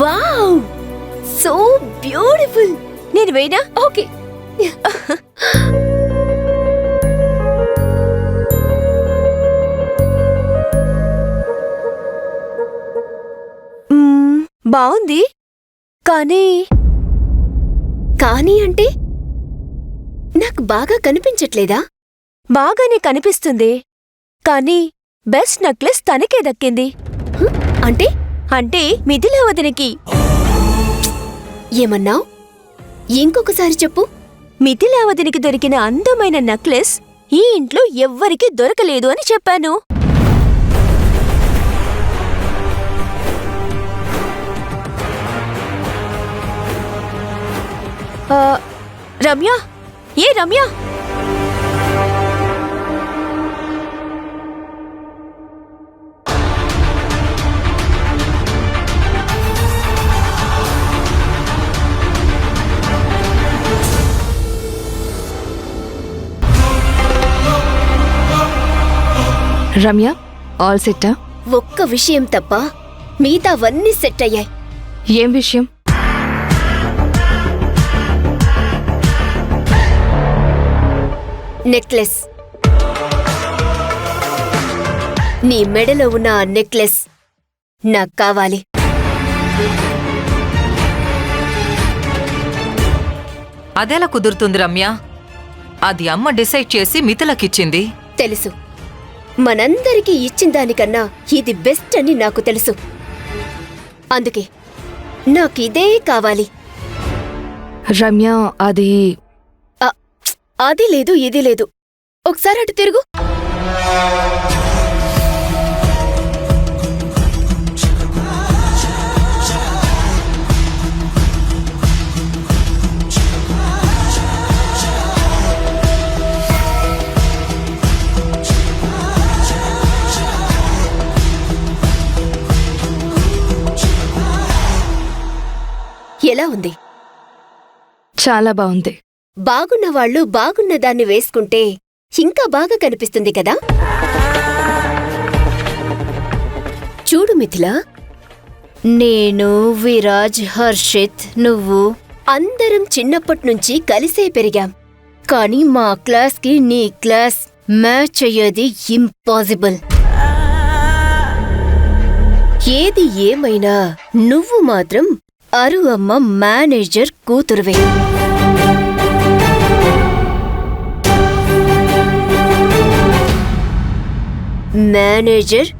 Wow, so beautiful. నేను వేయనా? Okay. బాగుంది, కానీ కానీ అంటే నాకు బాగా కనిపించట్లేదా? బాగానే కనిపిస్తుంది, కానీ బెస్ట్ నెక్లెస్ తనకే దక్కింది. అంటే అంటే మిథిలా వదినకి. ఏమన్నావ్? ఇంకొకసారి చెప్పు. మిథిలా వదినకి దొరికిన అందమైన నెక్లెస్ ఈ ఇంట్లో ఎవ్వరికీ దొరకలేదు అని చెప్పాను. రమ్య, ఏ రమ్య, రమ్య, ఆల్ సెట్టా? ఒక్క విషయం తప్ప మిగతావన్నీ సెట్ అయ్యాయి. ఏం విషయం? నెక్లెస్. నీ మెడలో ఉన్న ఆ నెక్లెస్ నాకు కావాలి. అదెలా కుదురుతుంది రమ్య? అది అమ్మ డిసైడ్ చేసి మిథిలకిచ్చింది. తెలుసు, మనందరికీ ఇచ్చిన దానికన్నా ఇది బెస్ట్ అని నాకు తెలుసు. అందుకే నాకిదే కావాలి. రమ్య, అది అది లేదు, ఇది లేదు. ఒకసారి అటు తిరుగు. ఎలా ఉంది? చాలా బాగుంది. బాగున్నవాళ్లు బాగున్న దాన్ని వేసుకుంటే ఇంకా బాగా కనిపిస్తుంది కదా. చూడు మిథిలా, నేను, విరాజ్, హర్షిత్, నువ్వు అందరం చిన్నప్పట్నుంచి కలిసే పెరిగాం. కానీ మా క్లాస్కి నీ క్లాస్ మ్యాచ్ అయ్యేది ఇంపాసిబుల్. ఏది ఏమైనా నువ్వు మాత్రం అరు అమ్మ మేనేజర్ కూతురువే. మేనేజర్